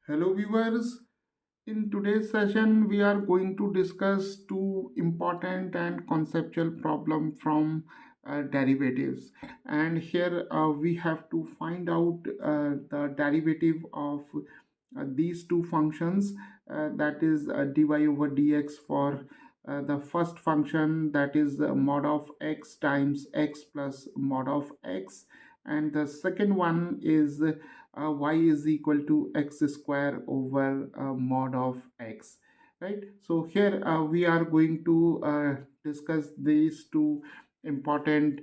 Hello viewers, in today's session we are going to discuss two important and conceptual problem from derivatives, and here we have to find out the derivative of these two functions, that is dy over dx for the first function, that is mod of x times x plus mod of x, and the second one is y is equal to x square over mod of x, right? So here we are going to discuss these two important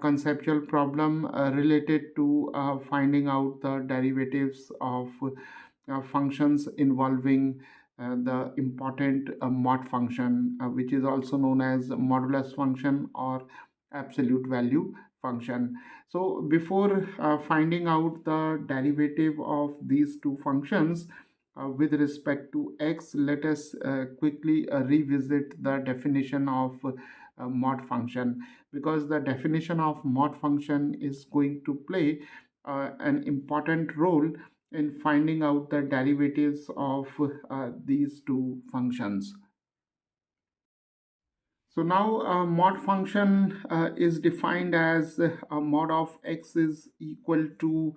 conceptual problem related to finding out the derivatives of functions involving the important mod function, which is also known as modulus function or absolute value function. So before finding out the derivative of these two functions with respect to x, let us quickly revisit the definition of mod function, because the definition of mod function is going to play an important role in finding out the derivatives of these two functions. So now mod function is defined as a mod of x is equal to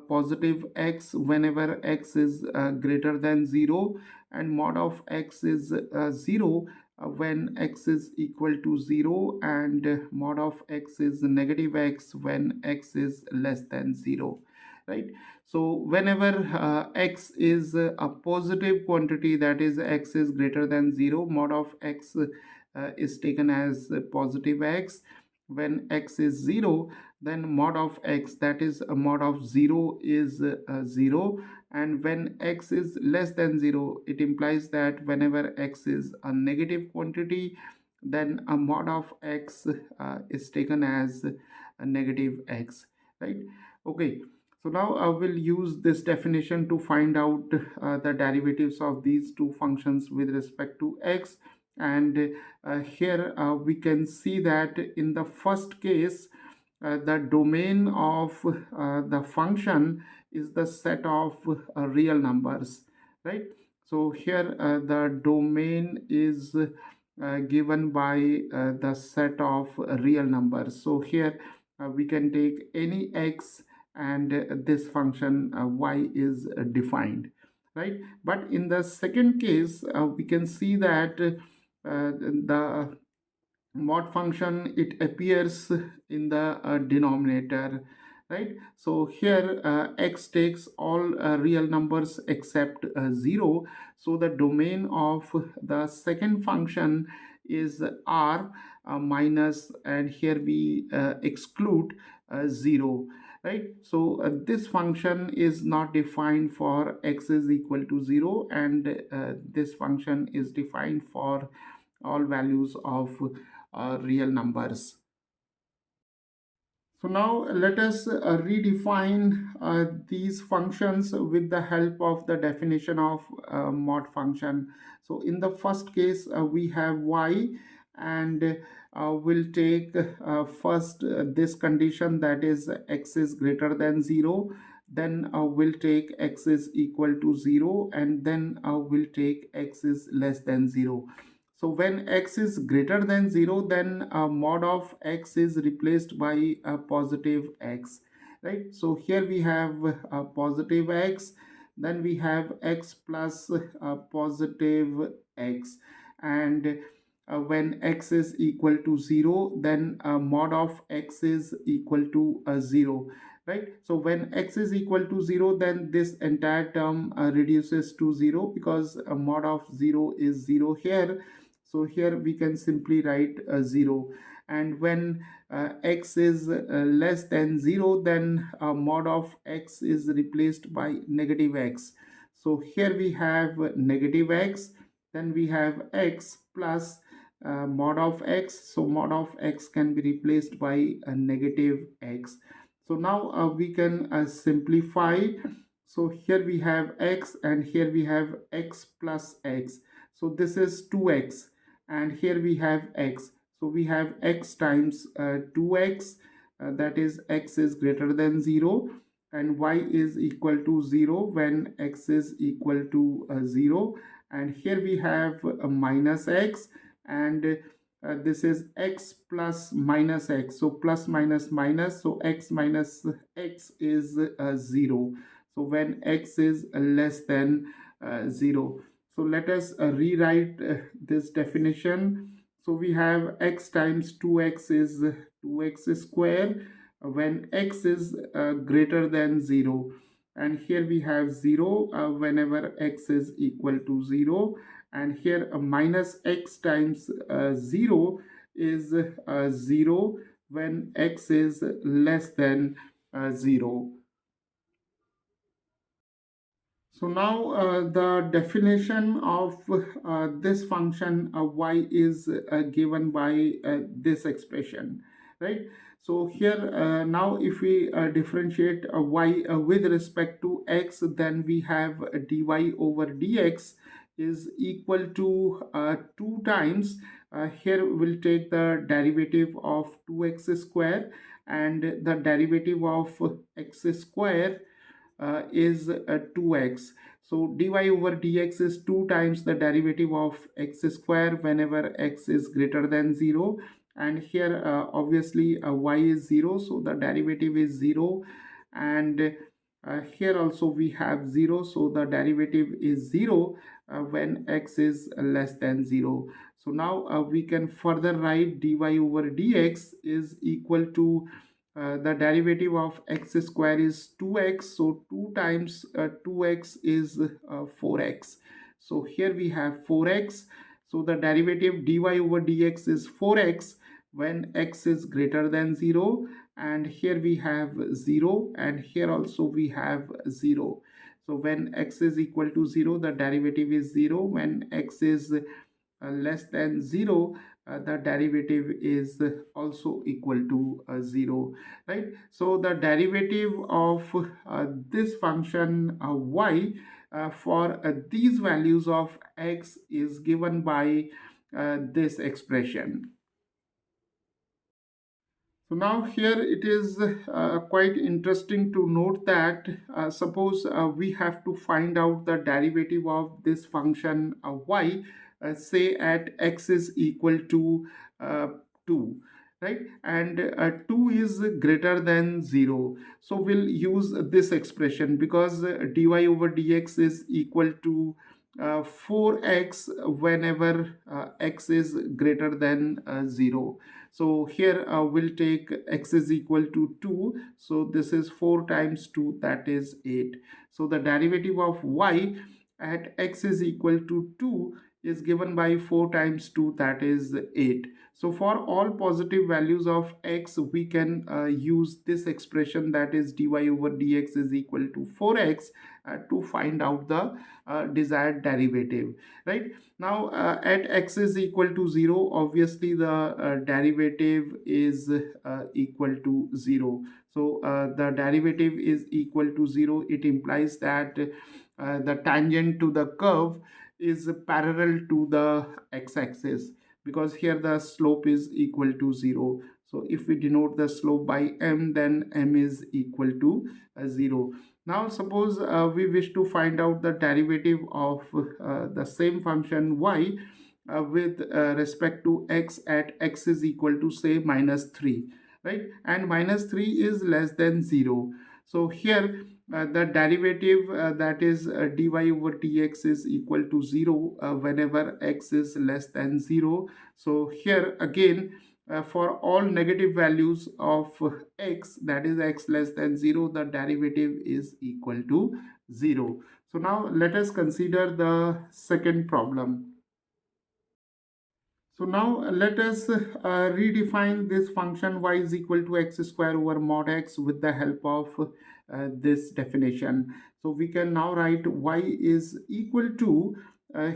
positive x whenever x is greater than 0, and mod of x is 0 when x is equal to 0, and mod of x is negative x when x is less than 0, right? So whenever x is a positive quantity, that is x is greater than 0, mod of x is taken as positive x. When x is 0, then mod of x, that is a mod of 0, is 0, and when x is less than 0, it implies that whenever x is a negative quantity, then a mod of x is taken as a negative x, right? Okay, so now I will use this definition to find out the derivatives of these two functions with respect to x. And here we can see that in the first case, the domain of the function is the set of real numbers, right? So here the domain is given by the set of real numbers. So here we can take any x, and this function y is defined, right? But in the second case, we can see that the mod function, it appears in the denominator, right? So here x takes all real numbers except 0. So the domain of the second function is r minus, and here we exclude 0, right? So this function is not defined for x is equal to 0, and this function is defined for all values of real numbers. So now let us redefine these functions with the help of the definition of mod function. So in the first case, we have y, and we'll take first this condition, that is x is greater than 0. Then we'll take x is equal to 0, and then we'll take x is less than 0. So when x is greater than 0, then mod of x is replaced by a positive x, right? So here we have a positive x, then we have x plus positive x, and when x is equal to 0, then mod of x is equal to 0, right? So when x is equal to 0, then this entire term reduces to 0, because mod of 0 is 0 here. So here we can simply write 0, and when x is less than 0, then mod of x is replaced by negative x. So here we have negative x, then we have x plus mod of x. So mod of x can be replaced by a negative x. So now we can simplify. So here we have x, and here we have x plus x. So this is 2x, and here we have x. So we have x times 2x, that is x is greater than 0, and y is equal to 0 when x is equal to 0. And here we have a minus x, and this is x plus minus x, so plus minus minus, so x minus x is 0, so when x is less than 0. So let us rewrite this definition. So we have x times 2x is 2x square when x is greater than 0, and here we have 0 whenever x is equal to 0, and here minus x times 0 is 0 when x is less than 0. So now the definition of this function y is given by this expression, right? So here now if we differentiate y with respect to x, then we have dy over dx is equal to 2 times, here we'll take the derivative of 2x square, and the derivative of x square is 2x. So dy over dx is 2 times the derivative of x square whenever x is greater than 0. And here obviously y is 0, so the derivative is 0. And here also we have 0, so the derivative is 0 when x is less than 0. So now we can further write dy over dx is equal to the derivative of x square is 2x, so 2 times 2x is 4x. So here we have 4x, so the derivative dy over dx is 4x when x is greater than 0, and here we have 0, and here also we have 0. So when x is equal to 0, the derivative is 0. When x is less than 0, the derivative is also equal to 0, right? So the derivative of this function y for these values of x is given by this expression. So now here it is quite interesting to note that suppose we have to find out the derivative of this function y, say at x is equal to uh, 2, right? And 2 is greater than 0. So we'll use this expression because dy over dx is equal to 4x whenever x is greater than 0. So here we'll take x is equal to 2. So this is 4 times 2, that is 8. So the derivative of y at x is equal to 2 is given by 4 times 2, that is 8. So for all positive values of x, we can use this expression, that is dy over dx is equal to 4x to find out the desired derivative, right? Now at x is equal to 0, obviously the derivative is equal to 0. So the derivative is equal to 0. It implies that the tangent to the curve is parallel to the x-axis, because here the slope is equal to 0. So if we denote the slope by m, then m is equal to 0. Now suppose we wish to find out the derivative of the same function y with respect to x at x is equal to say minus 3, right? And minus 3 is less than 0. So here the derivative that is dy over dx is equal to 0 whenever x is less than 0. So here again for all negative values of x, that is x less than 0, the derivative is equal to 0. So now let us consider the second problem. So now let us redefine this function y is equal to x square over mod x with the help of this definition. So we can now write y is equal to,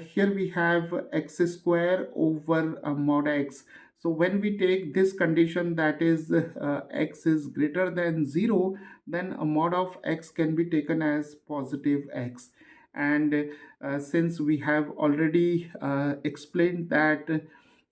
here we have x square over mod x. So when we take this condition, that is x is greater than 0, then a mod of x can be taken as positive x. And since we have already explained that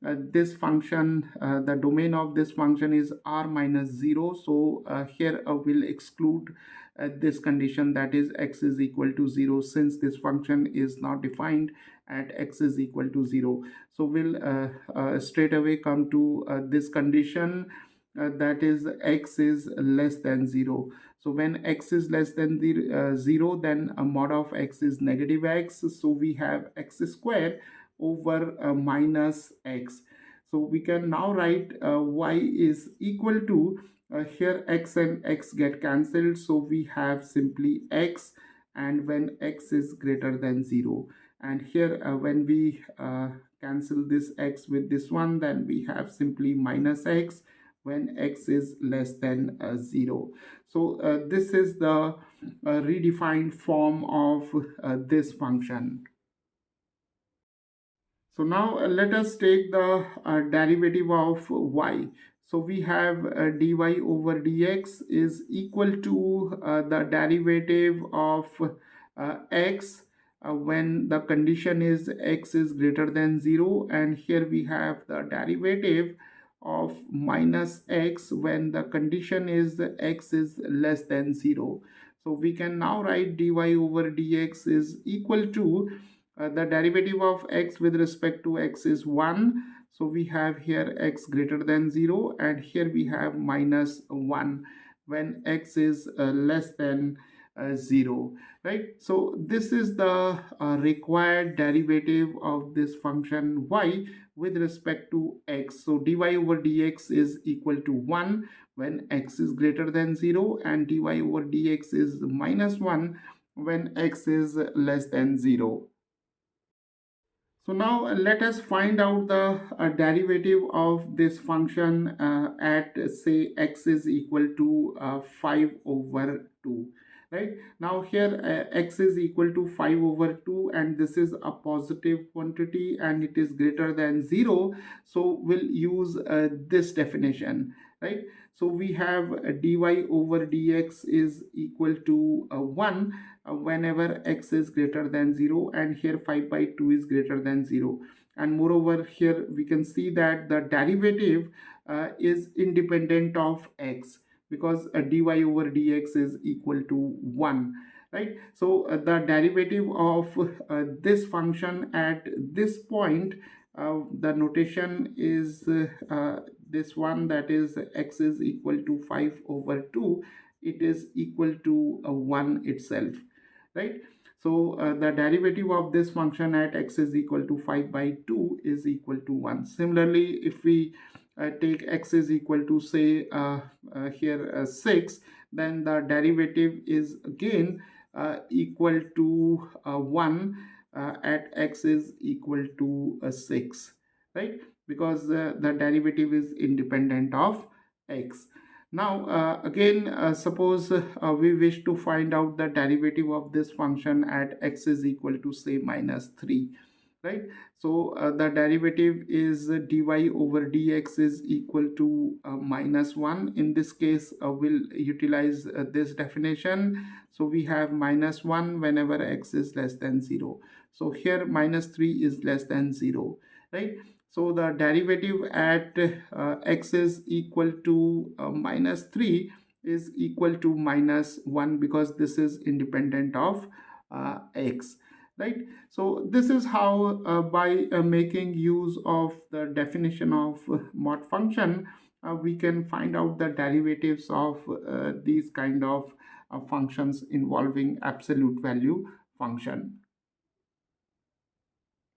this function, the domain of this function is r minus 0, so here we'll exclude this condition, that is x is equal to 0, since this function is not defined at x is equal to 0. So we'll straight away come to this condition, that is x is less than 0. So when x is less than 0, then a mod of x is negative x. So we have x square over minus x. So we can now write y is equal to, here x and x get cancelled, so we have simply x, and when x is greater than 0. And here when we cancel this x with this one, then we have simply minus x when x is less than 0. So this is the redefined form of this function. So now let us take the derivative of y. So we have dy over dx is equal to the derivative of x when the condition is x is greater than 0, and here we have the derivative of minus x when the condition is x is less than 0. So we can now write dy over dx is equal to the derivative of x with respect to x is 1. So we have here x greater than 0, and here we have minus 1 when x is less than 0, right? So this is the required derivative of this function y with respect to x. So dy over dx is equal to 1 when x is greater than 0, and dy over dx is minus 1 when x is less than 0. So now let us find out the derivative of this function at, say, x is equal to 5 over 2. Right now here x is equal to 5 over 2, and this is a positive quantity and it is greater than 0. So we'll use this definition, right? So we have dy over dx is equal to 1 whenever x is greater than 0, and here 5 by 2 is greater than 0. And moreover, here we can see that the derivative is independent of x, because dy over dx is equal to 1, right? So the derivative of this function at this point, the notation is this one, that is x is equal to 5 over 2. It is equal to 1 itself, right? So the derivative of this function at x is equal to 5 by 2 is equal to 1. Similarly, if we take x is equal to, say, here 6, then the derivative is again equal to 1 at x is equal to 6, right? Because the derivative is independent of x. Now again, suppose we wish to find out the derivative of this function at x is equal to, say, minus 3, right? So the derivative is dy over dx is equal to minus 1. In this case, we'll utilize this definition. So we have minus 1 whenever x is less than 0. So here minus 3 is less than 0, right? So the derivative at x is equal to minus 3 is equal to minus 1, because this is independent of x, right? So this is how by making use of the definition of mod function, we can find out the derivatives of these kind of functions involving absolute value function.